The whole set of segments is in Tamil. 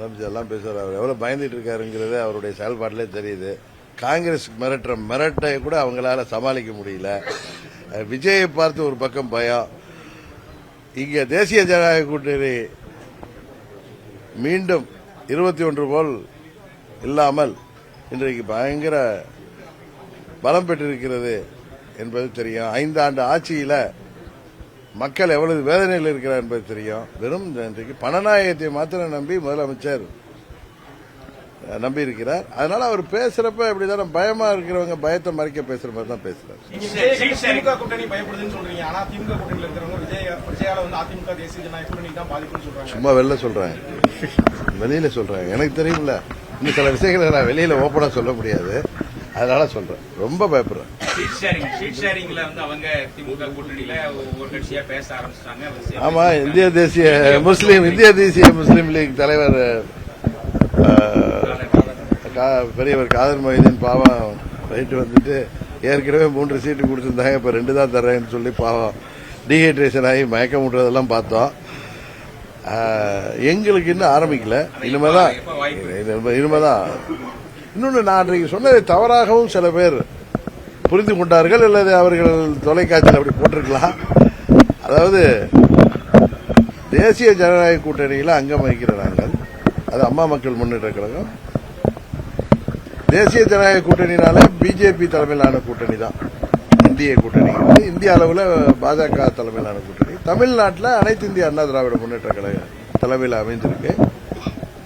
முதலமைச்சர்லாம் பேசுவார். அவர் எவ்வளவு பயந்துட்டு இருக்காருங்கிறது அவருடைய செயல்பாட்டிலே தெரியுது. காங்கிரஸ் மிரட்டை கூட அவங்களால சமாளிக்க முடியல. விஜயை பார்த்து ஒரு பக்கம் பயம். இங்க தேசிய ஜனநாயக கூட்டணி மீண்டும் 21 போல் இல்லாமல் இன்றைக்கு பயங்கர பலம் பெற்றிருக்கிறது என்பது தெரியும். 5 ஆண்டு ஆட்சியில மக்கள் எவ்வளவு வேதனையில் இருக்கிறார் என்பது தெரியும். வெறும் இன்றைக்கு பணநாயகத்தை மாத்திரம் நம்பி முதலமைச்சர் நம்பி இருக்கிறார். அதனால அவர் பேசுறப்ப எப்படிதான் பயமா இருக்கிறவங்க பயத்தை மறைக்க பேசுற மாதிரி தான் பேசுறாரு. திமுக கூட்டணி பயப்படுதுன்னு சொல்றீங்க. ஆனா திமுக கூட்டணியில் இருக்கிறவங்க விஜயால வந்து அதிமுக தேசிய ஜனநாயக கூட்டணி தான் பாதிப்புன்னு சொல்றாங்க. சும்மா வெளில சொல்றாங்க, வெளியில சொல்றாங்க. எனக்கு தெரியும்ல, இன்னும் சில விஷயங்களை நான் வெளியில ஓப்பனா சொல்ல முடியாது. அதனால சொல்றேன், ரொம்ப பயப்படுறேன். ஆமா, இந்திய தேசிய முஸ்லீம் லீக் தலைவர் பெரியவர் காதர் மொய்தீன் பாவம் ரைட்டு வந்துட்டு ஏற்கனவே 3 சீட்டு கொடுத்திருந்தாங்க, இப்ப 2 தான் தர்றேன்னு சொல்லி பாவம் டீஹைட்ரேஷன் ஆகி மயக்கம் விட்டுறதெல்லாம் பார்த்தோம். எங்களுக்கு இன்னும் ஆரம்பிக்கல, இனிமேதான். இன்னொன்னு, நான் அன்றைக்கு சொன்னதை தவறாகவும் சில பேர் புரிந்து கொண்டார்கள், அல்லது அவர்கள் தொலைக்காட்சியில் அப்படி போட்டிருக்கலாம். அதாவது தேசிய ஜனநாயக கூட்டணியில் அங்கம் வகிக்கிற நாங்கள், அது அம்மா மக்கள் முன்னேற்ற கழகம். தேசிய ஜனநாயக கூட்டணினால பிஜேபி தலைமையிலான கூட்டணி தான் இந்திய கூட்டணி. இந்திய அளவில் பாஜக தலைமையிலான கூட்டணி. தமிழ்நாட்டில் அனைத்து இந்திய அண்ணா திராவிட முன்னேற்ற கழக தலைமையில் அமைந்திருக்கு.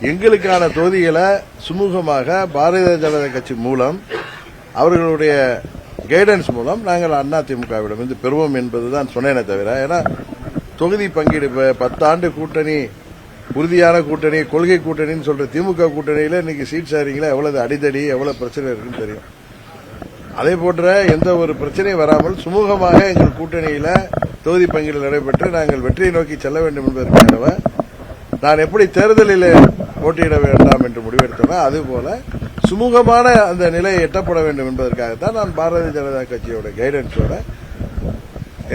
எங்களுக்கான தொகுதிகளை சுமூகமாக பாரதிய ஜனதா கட்சி மூலம், அவர்களுடைய கைடன்ஸ் மூலம் நாங்கள் அதிமுகவிடமிருந்து பெறுவோம் என்பதுதான் சொன்னேனே தவிர, ஏன்னா தொகுதி பங்கீடு 10 ஆண்டு கூட்டணி, உறுதியான கூட்டணி, கொள்கை கூட்டணின்னு சொல்ற திமுக கூட்டணியில இன்னைக்கு சீட் ஷேரிங்ல எவ்வளவு அடிதடி, எவ்வளவு பிரச்சனை இருக்குன்னு தெரியும். அதே போன்ற எந்த ஒரு பிரச்சனையும் வராமல் சுமூகமாக எங்கள் கூட்டணியில தொகுதி பங்கீடு நடைபெற்று நாங்கள் வெற்றியை நோக்கி செல்ல வேண்டும் என்பதற்காக நான் எப்படி தேர்தலில் போட்டியிட வேண்டாம் என்று முடிவெடுத்தோம், அதுபோல சுமூகமான அந்த நிலையை எட்டப்பட வேண்டும் என்பதற்காகத்தான் நான் பாரதிய ஜனதா கட்சியோட கைடன்ஸோட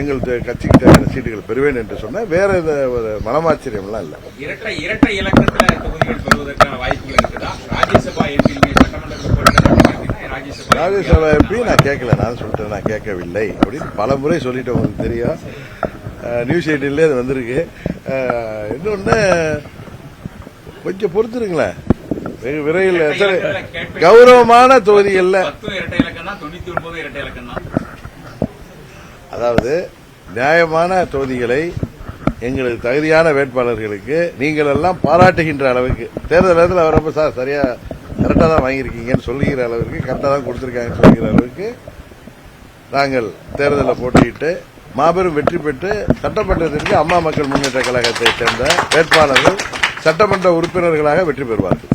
எங்கள் கட்சிக்கு தேவையான சீட்டுகள் பெறுவேன் என்று சொன்ன, வேற எந்த ஒரு மனமாச்சரியம் எல்லாம் இல்ல. இரட்டை இலக்கத்தில் தொகுதிகள் பெறுவதற்கான வாய்ப்புகள் இருக்குதா? ராஜ்யசபா எம்பி நான் கேட்கல, நான் சொல்லிட்டேன், நான் கேட்கவில்லை அப்படின்னு பல முறை சொல்லிட்டேன். உங்களுக்கு தெரியும், நியூஸ் 18 அது வந்திருக்கு. இன்னொன்னு கொஞ்சம் பொறுத்துருங்களேன், வெகு விரைவில் கௌரவமான தொகுதிகள்ல, அதாவது நியாயமான தொகுதிகளை எங்களுக்கு தகுதியான வேட்பாளர்களுக்கு நீங்கள் எல்லாம் பாராட்டுகின்ற அளவுக்கு, தேர்தல் நேரத்தில் வரப்ப சார் சரியா கரெக்டா தான் வாங்கியிருக்கீங்கன்னு சொல்லுகிற அளவுக்கு, கரெக்டா தான் கொடுத்திருக்காங்கன்னு சொல்லுகிற அளவுக்கு நாங்கள் தேர்தலில் போட்டியிட்டு மாபெரும் வெற்றி பெற்று சட்டமன்றத்திற்கு அம்மா மக்கள் முன்னேற்ற கழகத்தை சேர்ந்த வேட்பாளர்கள் சட்டமன்ற உறுப்பினர்களாக வெற்றி பெறுவார்கள்.